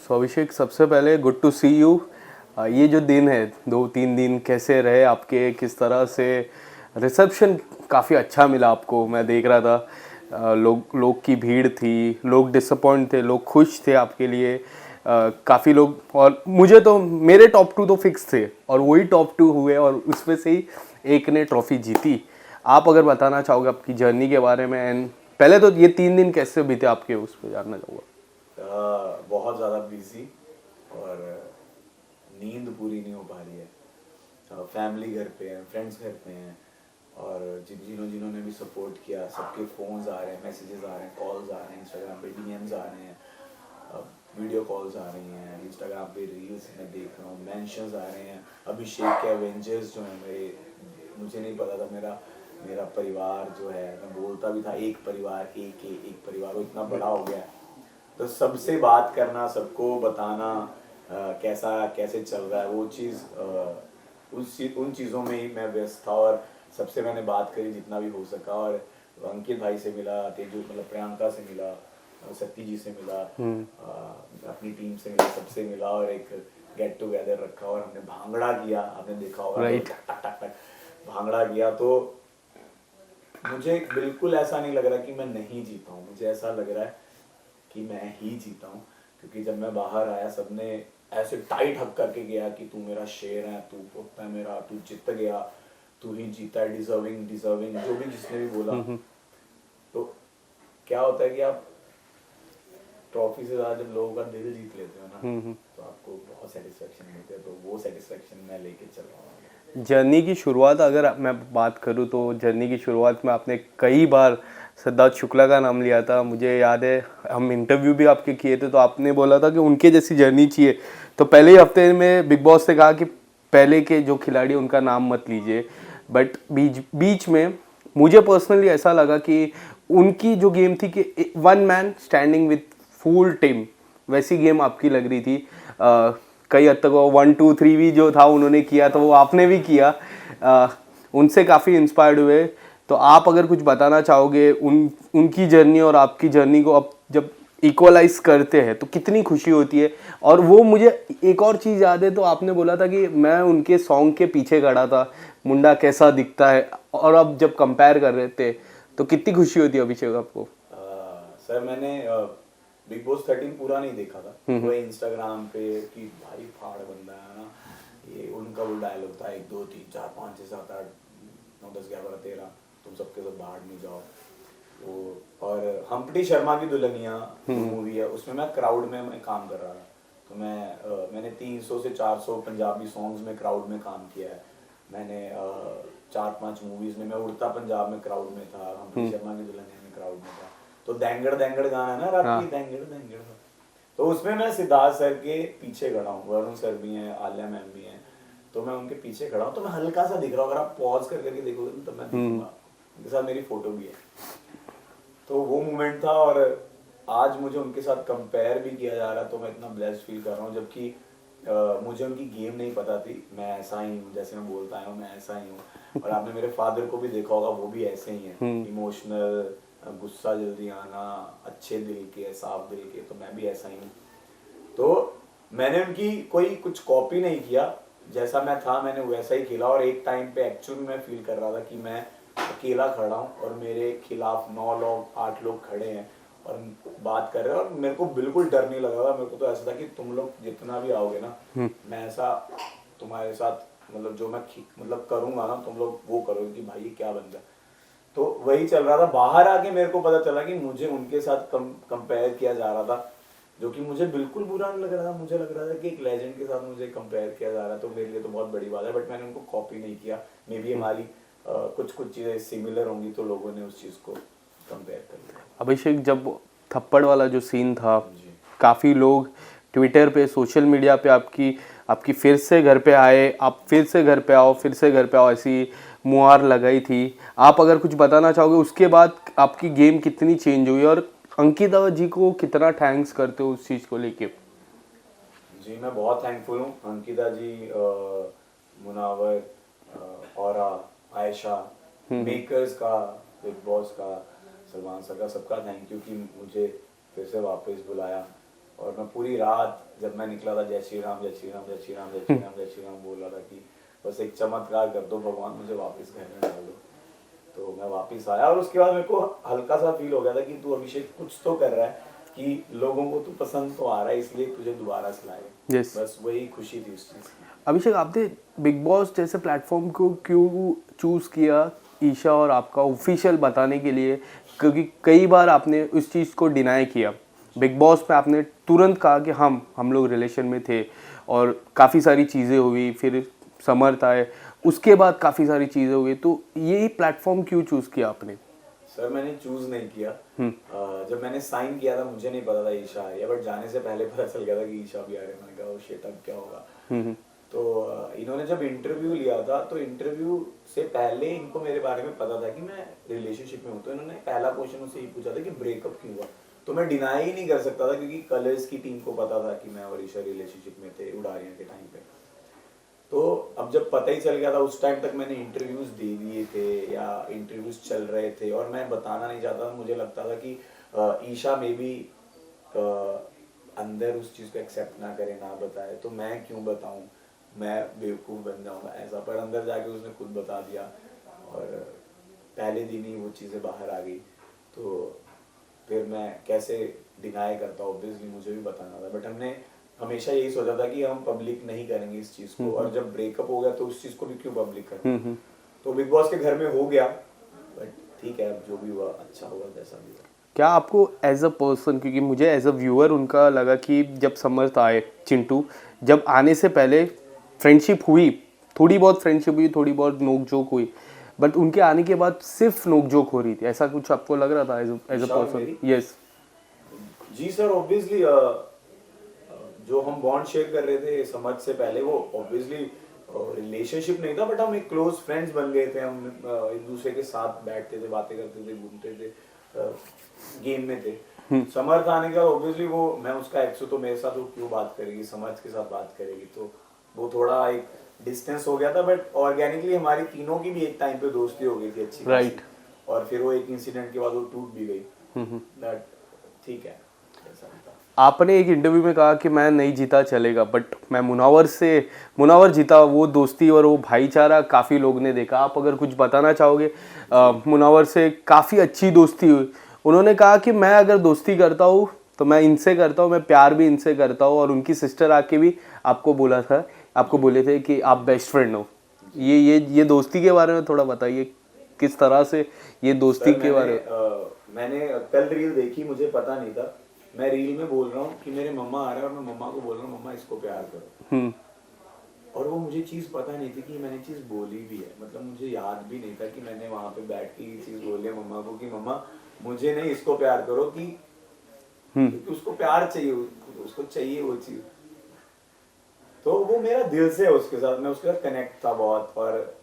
सो अभिषेक, सबसे पहले good to C you. ये जो दिन है, 2-3 दिन कैसे रहे आपके, किस तरह से रिसेप्शन? काफ़ी अच्छा मिला आपको, मैं देख रहा था। लोग की भीड़ थी, लोग डिसअपॉइंट थे, लोग खुश थे आपके लिए। काफ़ी लोग, और मुझे तो मेरे टॉप 2 तो फिक्स थे और वही टॉप 2 हुए और उसमें से ही एक ने ट्रॉफी जीती। आप अगर बताना चाहोगे आपकी जर्नी के बारे में, एंड पहले तो ये 3 दिन कैसे बीते आपके, उस पर जानना चाहूँगा। बहुत ज़्यादा बिजी और नींद पूरी नहीं हो पा रही है। फैमिली घर पे है, फ्रेंड्स घर पे हैं, और जिन्होंने भी सपोर्ट किया सबके फ़ोन्स आ रहे हैं, मैसेजेस आ रहे हैं, कॉल्स आ रहे हैं, इंस्टाग्राम पे डीएम्स आ रहे हैं, वीडियो कॉल्स आ रही हैं, इंस्टाग्राम पे रील्स मैं देख रहा हूँ, मेंशंस आ रहे हैं। अभिषेक के एवेंजर्स जो हैं मेरे, मुझे नहीं पता था मेरा मेरा परिवार जो है, मैं बोलता भी था एक परिवार, एक परिवार, वो इतना बड़ा हो गया है। तो सबसे बात करना, सबको बताना कैसा कैसे चल रहा है, वो चीज़ उन चीज़ों में ही मैं व्यस्त था। और सबसे मैंने बात करी जितना भी हो सका, और अंकित भाई से मिला, तेजू मतलब प्रियंका से मिला, सत्ती जी से मिला, अपनी टीम से मिला, सबसे मिला, और एक गेट टुगेदर रखा और हमने भांगड़ा किया। आपने देखा होगा राइट। टक टक टक टक भांगड़ा किया। तो मुझे बिल्कुल ऐसा नहीं लग रहा कि मैं नहीं जीता हूँ, मुझे ऐसा लग रहा है कि मैं ही जीता हूँ। क्योंकि जब मैं बाहर आया सबने ऐसे टाइट हक करके गया कि तू मेरा शेर है, तू पुत है मेरा, तू जीत गया, तू ही जीता है, डिजर्विंग डिजर्विंग, जो भी जिसने भी बोला। तो क्या होता है कि आप ट्रॉफी से ज़्यादा जब लोगों का दिल जीत लेते हो ना, तो आपको बहुत सेटिस्फेक्शन मिलती है। तो वो सेटिस्फेक्शन मैं लेके चल रहा हूँ। जर्नी की शुरुआत अगर मैं बात करूँ तो जर्नी की शुरुआत में आपने कई बार सिद्धार्थ शुक्ला का नाम लिया था। मुझे याद है हम इंटरव्यू भी आपके किए थे, तो आपने बोला था कि उनके जैसी जर्नी चाहिए। तो पहले ही हफ्ते में बिग बॉस ने कहा कि पहले के जो खिलाड़ी उनका नाम मत लीजिए, बट बीच में मुझे पर्सनली ऐसा लगा कि उनकी जो गेम थी कि one man standing with full team, वैसी गेम आपकी लग रही थी। कई हद तक वो 1-2-3 भी जो था उन्होंने किया, तो वो आपने भी किया। उनसे काफ़ी इंस्पायर्ड हुए। तो आप अगर कुछ बताना चाहोगे उनकी जर्नी और आपकी जर्नी को अब जब इक्वलाइज करते हैं तो कितनी खुशी होती है। और वो मुझे एक और चीज़ याद है, तो आपने बोला था कि मैं उनके सॉन्ग के पीछे खड़ा था, मुंडा कैसा दिखता है, और अब जब कंपेयर कर रहे थे तो कितनी खुशी होती है अभिषेक आपको? सर मैंने बिग बॉस 13 पूरा नहीं देखा था। वो इंस्टाग्राम पे कि भाई फाड़ बंदा है ना, ये उनका वो डायलॉग था 1 2 3 4 5 6 7 8 9 10 11 13, तुम सबके सब बाहर नहीं जाओ। वो और हम्प्टी शर्मा की दुल्हनिया मूवी है, उसमें मैं क्राउड में मैं काम कर रहा था। तो मैंने 300 से 400 पंजाबी सॉन्ग्स में क्राउड में काम किया है। मैंने 4-5 मूवीज में, मैं उड़ता पंजाब में क्राउड में था, हम्प्टी शर्मा की दुल्हनिया में क्राउड में था। तो देंगड़ देंगड़ गाना है ना, रात की देंगड़ देंगड़, तो उसमें मैं सिद्धार्थ सर के पीछे खड़ा हूँ, वरुण सर भी हैं, आलिया मैम भी हैं, तो मैं उनके पीछे खड़ा हूँ। तो मैं हल्का सा दिख रहा हूँ, अगर आप पॉज कर करके देखोगे तो मैं दिखूंगा। उनके साथ मेरी फोटो भी है। तो वो मोमेंट था, और आज मुझे उनके साथ कंपेयर भी किया जा रहा, तो मैं इतना ब्लेस्ड फील कर रहा हूँ। जबकि मुझे उनकी गेम नहीं पता थी। मैं ऐसा ही हूँ, जैसे मैं बोलता हूँ मैं ऐसा ही हूँ। और आपने मेरे फादर को भी देखा होगा, वो भी ऐसे ही हैं, इमोशनल, गुस्सा जल्दी आना, अच्छे दिल के, साफ दिल के। तो मैं भी ऐसा ही हूँ। तो मैंने उनकी कोई कुछ कॉपी नहीं किया, जैसा मैं था मैंने वैसा ही खेला। और एक टाइम पे एक्चुअली मैं फील कर रहा था कि मैं अकेला खड़ा हूँ और मेरे खिलाफ 9 लोग 8 लोग खड़े हैं और बात कर रहे हैं, और मेरे को बिल्कुल डर नहीं लग रहा था। मेरे को तो ऐसा था कि तुम लोग जितना भी आओगे ना, मैं ऐसा तुम्हारे साथ मतलब जो मैं मतलब करूंगा ना, तुम लोग वो करोगे कि भाई ये क्या बंदा। तो वही चल रहा था। बाहर आके मेरे को पता चला कि मुझे उनके साथ कंपेयर किया जा रहा था, जो कि मुझे बिल्कुल बुरा नहीं लग रहा था। मुझे लग रहा था कि एक लेजेंड के साथ मुझे कंपेयर किया जा रहा है, तो मेरे लिए तो बहुत बड़ी बात है। बट मैंने उनको कॉपी नहीं किया। मे बी हमारी कुछ कुछ चीज़ें सिमिलर होंगी, तो लोगों ने उस चीज़ को कंपेयर कर लिया। अभिषेक, जब थप्पड़ वाला जो सीन था, जी। काफ़ी लोग ट्विटर पे, सोशल मीडिया पे आपकी फिर से घर पे आए, आप फिर से घर पे आओ, फिर से घर पे आओ, ऐसी मुहार लगाई थी। आप अगर कुछ बताना चाहोगे उसके बाद आपकी गेम कितनी चेंज हुई, और अंकिता जी को कितना थैंक्स करते हो उस चीज़ को लेके? जी मैं बहुत थैंकफुल हूँ अंकिता जी, मुनावर, और आयशा, मेकर्स का, बिग बॉस का, सलमान सर का, सबका थैंक यू कि मुझे फिर से वापस बुलाया। और मैं पूरी रात जब मैं निकला था जय श्री राम जय श्री राम जय श्री राम जय श्री राम जय श्री राम बोल रहा था कि बस एक चमत्कार कर दो भगवान, मुझे वापस घर में डाल दो। तो मैं वापस आया और उसके बाद मेरे को हल्का सा फील हो गया था कि तू अभिषेक कुछ तो कर रहा है, कि लोगों को तू पसंद तो आ रहा है, इसलिए तुझे दोबारा से लाएगा। Yes. बस वही खुशी थी उस चीज़ की। अभिषेक, आपने बिग बॉस जैसे प्लेटफॉर्म को क्यों चूज़ किया ईशा और आपका ऑफिशियल बताने के लिए? क्योंकि कई बार आपने उस चीज़ को डिनाई किया। बिग बॉस पे आपने तुरंत कहा कि हम लोग रिलेशन में थे और काफ़ी सारी चीज़ें हुई, फिर समर्थ आए, उसके बाद काफ़ी सारी चीज़ें हुई, तो यही प्लेटफॉर्म क्यों चूज़ किया आपने? सर मैंने चूज नहीं किया। जब मैंने साइन किया था मुझे नहीं पता था ईशा आ रही है, बट जाने से पहले पता चल गया था कि ईशा भी आ रही है। मैंने कहा ओ शिट, अब क्या होगा। तो इन्होंने जब इंटरव्यू लिया था तो इंटरव्यू से पहले इनको मेरे बारे में पता था कि मैं रिलेशनशिप में हूँ। तो इन्होंने पहला क्वेश्चन मुझसे ये पूछा था कि ब्रेकअप क्यों हुआ। तो मैं डिनाई ही नहीं कर सकता था क्योंकि कलर्स की टीम को पता था कि मैं और ईशा रिलेशनशिप में थे उड़ारियां के टाइम पे। तो अब जब पता ही चल गया था, उस टाइम तक मैंने इंटरव्यूज दे दिए थे या इंटरव्यूज चल रहे थे और मैं बताना नहीं चाहता था। मुझे लगता था कि ईशा में भी अंदर उस चीज़ को एक्सेप्ट ना करे, ना बताए, तो मैं क्यों बताऊं, मैं बेवकूफ़ बन जाऊंगा ऐसा। पर अंदर जाके उसने खुद बता दिया और पहले दिन ही वो चीज़ें बाहर आ गई। तो फिर मैं कैसे डिनाई करता, ऑब्वियसली मुझे भी बताना था। बट हमने हमेशा यही सोचा था कि हम पब्लिक नहीं करेंगे इस चीज़ को, और जब ब्रेकअप हो गया तो उस चीज़ को भी क्यों पब्लिक करें। तो बिग बॉस के घर में हो गया, बट ठीक है, अब जो भी हुआ अच्छा हुआ, जैसा भी हुआ। क्या आपको एज अ पर्सन, क्योंकि मुझे एज अ व्यूअर उनका लगा कि जब समर्थ आए, चिंटू, जब आने से पहले फ्रेंडशिप हुई, थोड़ी बहुत फ्रेंडशिप हुई, थोड़ी बहुत नोक जोक हुई, बट उनके आने के बाद सिर्फ नोक जोक हो रही थी, ऐसा कुछ आपको लग रहा था एज अ ईशा और पर्सन? मेरी? यस। जी सर, ऑब्वियसली जो हम बॉन्ड शेयर कर रहे थे समझ से पहले, वो ऑब्वियसली रिलेशनशिप नहीं था, बट हम एक क्लोज फ्रेंड्स बन गए थे। हम एक दूसरे के साथ बैठते थे, बातें करते थे, घूमते थे, गेम में थे। समर्थ आने के बाद ऑब्वियसली वो, मैं उसका एक्स हूं तो मेरे साथ वो क्यों बात करेगी, समर्थ के साथ बात करेगी, तो वो थोड़ा एक डिस्टेंस हो गया था। बट ऑर्गेनिकली हमारी तीनों की भी एक टाइम पे दोस्ती हो गई थी अच्छी खासी। Right. और फिर वो एक इंसिडेंट के बाद वो टूट भी गई। बट ठीक है, ऐसा नहीं था। आपने एक इंटरव्यू में कहा कि मैं नहीं जीता चलेगा, बट मैं मुनावर जीता। वो दोस्ती और वो भाईचारा काफ़ी लोग ने देखा। आप अगर कुछ बताना चाहोगे? मुनावर से काफ़ी अच्छी दोस्ती हुई। उन्होंने कहा कि मैं अगर दोस्ती करता हूँ तो मैं इनसे करता हूँ, मैं प्यार भी इनसे करता हूँ, और उनकी सिस्टर आके भी आपको बोले थे कि आप बेस्ट फ्रेंड हो। ये दोस्ती के बारे में थोड़ा बताइए, किस तरह से ये दोस्ती सर के बारे में? मैंने कल रील देखी, मुझे पता नहीं था। मैं रील में बोल रहा हूँ कि मेरे मम्मा आ रहे हैं और मैं मम्मा को बोल रहा हूँ मम्मा इसको प्यार करो। और वो मुझे चीज़ पता नहीं थी कि मैंने चीज़ बोली भी है। मतलब मुझे याद भी नहीं था कि मैंने वहाँ पे बैठ के ये चीज़ बोली है मम्मा को कि मम्मा मुझे नहीं, इसको प्यार करो, कि क्योंकि उसको प्यार चाहिए, उसको चाहिए वो चीज़। तो वो मेरा दिल से है उसके साथ, मैं उसके साथ कनेक्ट था बहुत। और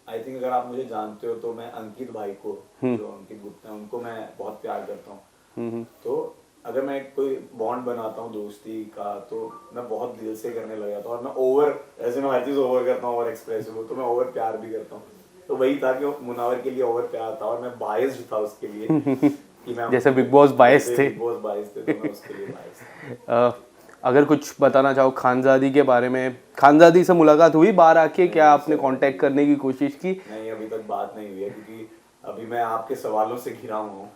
आई थिंक अगर आप मुझे जानते हो तो मैं अंकित भाई को, जो अंकित गुप्ता है, उनको मैं बहुत प्यार करता हूँ। तो अगर मैं कोई बॉन्ड बनाता हूँ दोस्ती का तो मैं बहुत दिल से करने लग जाता हूँ। और मैं ओवर, ऐसे मैं हर चीज़ ओवर करता हूँ, ओवर एक्सप्रेसिव हूँ, तो मैं ओवर प्यार भी करता हूँ। तो वही था कि मुनावर के लिए ओवर प्यार था और मैं बायस्ड था उसके लिए कि मैं जैसे बिग बॉस बायस थे। बिग बॉस बायस थे, तो मैं उसके लिए बायस था। अगर कुछ बताना चाहो खानजादी के बारे में, खानजादी से मुलाकात हुई बाहर आके? क्या आपने कांटेक्ट करने की कोशिश की? नहीं, अभी तक बात नहीं हुई है क्योंकि अभी मैं आपके सवालों से घिरा हूँ।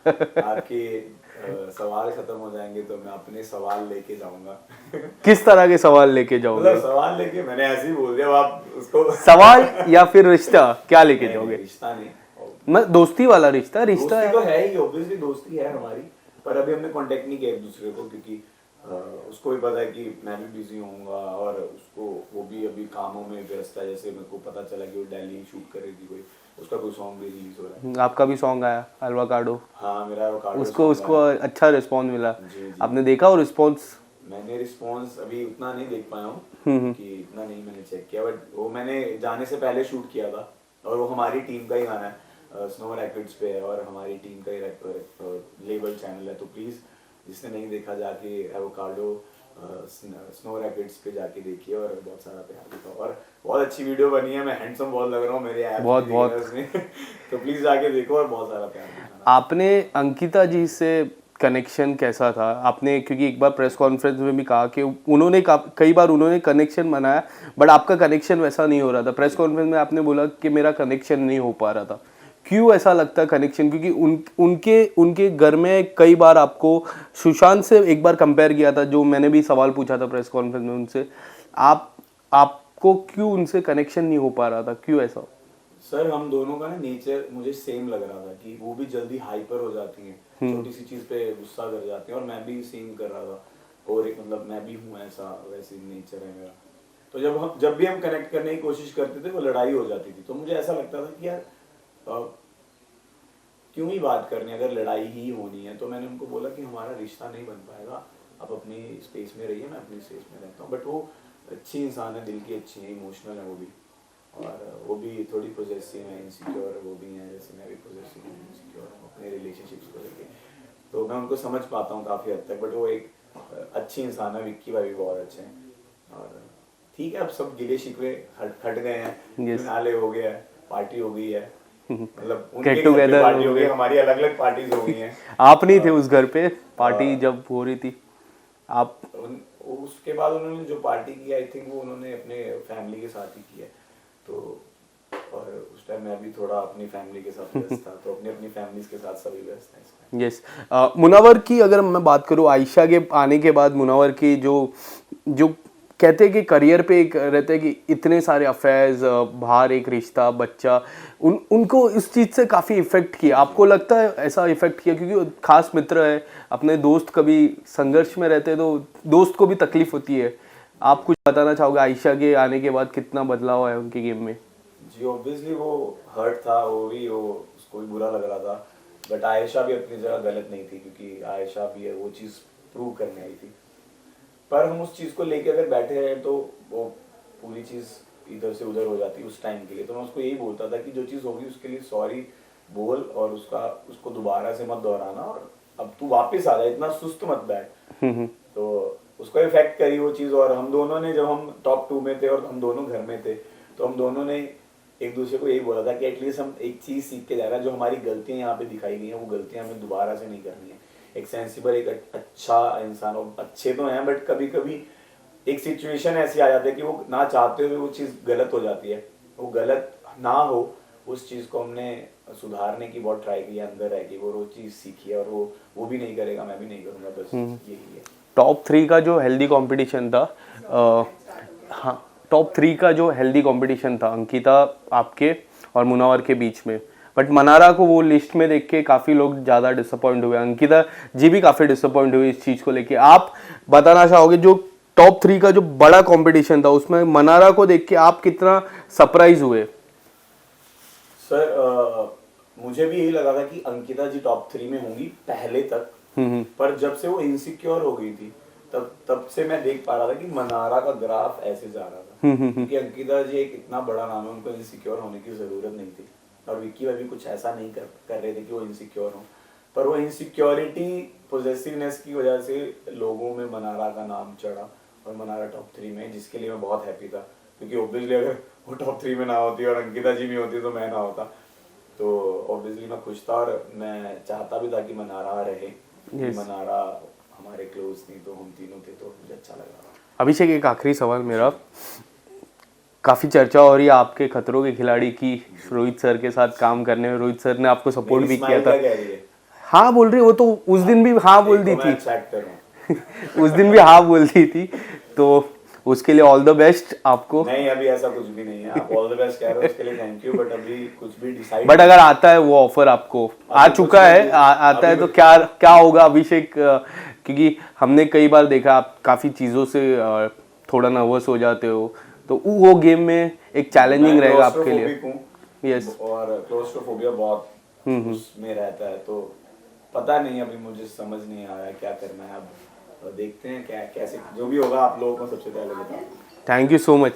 आपके सवाल खत्म हो जाएंगे तो मैं अपने सवाल लेके जाऊंगा। किस तरह के सवाल लेके जाओगे? मतलब सवाल लेके, मैंने ऐसे ही बोल दिया, अब आप उसको सवाल या फिर रिश्ता क्या लेके जाओगे? रिश्ता नहीं, मैं दोस्ती वाला रिश्ता दोस्ती तो है ही, ऑब्वियसली दोस्ती है हमारी। पर अभी हमने कांटेक्ट नहीं किया एक दूसरे को क्योंकि उसको भी पता है कि मैं भी बिजी होऊंगा और उसको, वो भी अभी कामों में व्यस्त है। जैसे मेरे को पता चला कि वो दिल्ली शूट करेगी, कोई उसका कोई सॉन्ग भी रिलीज हो रहा है। आपका भी सॉन्ग आया एवोकाडो? हाँ, मेरा एवोकाडो उसको अच्छा रिस्पॉन्स मिला। जी। आपने देखा वो रिस्पॉन्स? मैंने रिस्पॉन्स अभी उतना नहीं देख पाया हूँ कि इतना नहीं मैंने चेक किया, बट वो मैंने जाने से पहले शूट किया था और वो हमारी टीम का ही गाना है, स्नो रैकेट्स पे है और हमारी टीम का ही लेबल चैनल है। तो प्लीज़ जिसने नहीं देखा जाके एवोकाडो स्नो रैकेट्स पे जाके देखिए और बहुत सारा प्यार दिखाओ। और बहुत अच्छी वीडियो बनी है, मैं हैंडसम बहुत लग रहा हूँ मेरे ऐप बहुत उसमें। तो प्लीज़ जाके देखो और बहुत सारा प्यार दिखाना। आपने अंकिता जी से कनेक्शन कैसा था आपने, क्योंकि एक बार प्रेस कॉन्फ्रेंस में भी कहा कि उन्होंने कई बार उन्होंने कनेक्शन बनाया बट आपका कनेक्शन वैसा नहीं हो रहा था। प्रेस कॉन्फ्रेंस में आपने बोला कि मेरा कनेक्शन नहीं हो पा रहा था, क्यों ऐसा लगता है कनेक्शन? क्योंकि उनके उनके घर में कई बार आपको सुशांत से एक बार कंपेयर किया था, जो मैंने भी सवाल पूछा था प्रेस कॉन्फ्रेंस में उनसे। आपको क्यों उनसे कनेक्शन नहीं हो पा रहा था, क्यों ऐसा? सर हम दोनों का ना नेचर मुझे सेम लग रहा था कि वो भी जल्दी हाइपर हो जाती हैं, छोटी सी चीज पे गुस्सा कर जाती हैं, और मैं भी सेम कर रहा था। और एक मतलब मैं भी हूँ ऐसा, वैसे नेचर है मेरा। तो जब भी हम कनेक्ट करने की कोशिश करते थे वो लड़ाई हो जाती थी। तो मुझे ऐसा लगता था कि यार क्यों ही बात करनी, अगर लड़ाई ही होनी है। तो मैंने उनको बोला कि हमारा रिश्ता नहीं बन पाएगा, आप अपनी स्पेस में रहिए, मैं अपनी स्पेस में रहता हूँ। बट वो अच्छी इंसान है, दिल की अच्छी है, इमोशनल है वो भी, और वो भी थोड़ी पॉजेसिव है, इनसिक्योर वो भी हैं, जैसे मैं भी पॉजेसिव हूँ, इनसिक्योर हूँ अपने रिलेशनशिप्स को लेके। तो मैं उनको समझ पाता हूँ काफ़ी हद तक। बट वो एक अच्छी इंसान है, विक्की भाई भी बहुत अच्छे हैं। और ठीक है, अब सब गिले शिकवे हट गए हैं, फिनाले हो गया है, पार्टी हो गई है, मतलब उनके घर पे पार्टी हो गई, हमारी अलग अलग पार्टीज हो गई हैं। आप नहीं थे उस घर पे पार्टी जब हो रही थी? आप उसके बाद उन्होंने जो पार्टी की, आई थिंक वो उन्होंने अपने फैमिली के साथ ही की है। तो और उस टाइम मैं भी थोड़ा अपनी फैमिली के साथ व्यस्त था, तो अपनी अपनी फैमिलीज के साथ सभी व्यस्त हैं इसमें। यस। मुनावर की अगर मैं बात करूँ, आयशा के आने के बाद मुनावर की जो जो कहते हैं कि करियर पे एक रहते हैं कि इतने सारे अफेयर्स, बाहर एक रिश्ता, बच्चा, उनको इस चीज़ से काफ़ी इफेक्ट किया। आपको लगता है ऐसा इफेक्ट किया? क्योंकि खास मित्र है, अपने दोस्त कभी संघर्ष में रहते हैं तो दोस्त को भी तकलीफ होती है। आप कुछ बताना चाहोगे आयशा के आने के बाद कितना बदलाव है उनके गेम में? जी ऑब्वियसली वो हर्ट था, वो उसको भी बुरा लग रहा था। बट आयशा भी अपनी जगह गलत नहीं थी, क्योंकि आयशा भी है वो चीज़ प्रूव करने आई थी। पर हम उस चीज़ को लेके अगर बैठे रहे तो वो पूरी चीज़ इधर से उधर हो जाती उस टाइम के लिए। तो मैं उसको यही बोलता था कि जो चीज़ होगी उसके लिए सॉरी बोल, और उसको दोबारा से मत दोहराना, और अब तू वापस आ जा, इतना सुस्त मत बैठ। तो उसको इफेक्ट करी वो चीज़। और हम दोनों ने, जब हम टॉप 2 में थे और हम दोनों घर में थे, तो हम दोनों ने एक दूसरे को यही बोला था कि एटलीस्ट हम एक चीज़ सीख के जा रहे हैं, जो हमारी गलतियां यहाँ पे दिखाई गई हैं वो गलतियां हमें दोबारा से नहीं करनी है। एक सेंसिबल, एक अच्छा इंसान, और अच्छे तो हैं बट कभी कभी एक सिचुएशन ऐसी आ जाती है कि वो ना चाहते हुए वो चीज़ गलत हो जाती है। वो गलत ना हो, उस चीज़ को हमने सुधारने की बहुत ट्राई की है, अंदर रह के वो चीज़ सीखी है। और वो भी नहीं करेगा, मैं भी नहीं करूँगा, बस यही है। टॉप 3 का जो हेल्दी कंपटीशन था, हाँ, टॉप 3 का जो हेल्दी कंपटीशन था अंकिता, आपके और मुनावर के बीच में, बट मनारा को वो लिस्ट में देख के काफ़ी लोग ज़्यादा डिसअपॉइंट हुए, अंकिता जी भी काफ़ी डिसअपॉइंट हुई इस चीज़ को लेके। आप बताना चाहोगे जो टॉप 3 का जो बड़ा कंपटीशन था उसमें मनारा को देख के आप कितना सरप्राइज हुए? सर मुझे भी यही लगा था कि अंकिता जी टॉप 3 में होंगी पहले तक। पर जब से वो इनसिक्योर हो गई थी, तब से मैं देख पा रहा था कि मनारा का ग्राफ ऐसे जा रहा था। क्योंकि अंकिता जी एक इतना बड़ा नाम है, उनको इनसिक्योर होने की जरूरत नहीं थी। और विक्की भाई भी कुछ ऐसा नहीं कर रहे थे कि वो इनसिक्योर हो, पर वो इनसिक्योरिटी, पॉजेसिवनेस की वजह से लोगों में मनारा का नाम चढ़ा, और मनारा टॉप 3 में, जिसके लिए मैं बहुत हैप्पी था। क्योंकि ऑब्वियसली अगर वो टॉप 3 में ना होती और अंकिता जी भी होती तो मैं ना होता। तो ऑब्वियसली मैं खुश था, और मैं चाहता भी था कि मनारा रहे। मनारा हमारे क्लोज थी, तो हम तीनों थे, तो मुझे अच्छा लग रहा था। अभिषेक, एक आखिरी सवाल मेरा, काफ़ी चर्चा हो रही है आपके खतरों के खिलाड़ी की, रोहित सर के साथ काम करने में। रोहित सर ने आपको सपोर्ट भी किया था। हाँ बोल रही, वो तो उस दिन भी हाँ बोल दी थी उस दिन भी हाँ बोल दी थी, तो उसके लिए ऑल द बेस्ट आपको। नहीं, अभी ऐसा कुछ भी नहीं है। आप ऑल द बेस्ट कह रहे हो, उसके लिए थैंक यू, बट अभी कुछ भी डिसाइड। बट अगर आता है वो ऑफर, आपको आ चुका है, आता है, तो क्या क्या होगा अभिषेक? क्योंकि हमने कई बार देखा आप काफ़ी चीज़ों से थोड़ा नर्वस हो जाते हो, तो वो गेम में एक चैलेंजिंग रहेगा आपके लिए। यस, और क्लोस्ट्रोफोबिया बहुत उसमें रहता है, तो पता नहीं, अभी मुझे समझ नहीं आ रहा है क्या करना है। अब देखते हैं क्या कैसे जो भी होगा, आप लोगों को सबसे पहले बताऊँ। Thank you so much.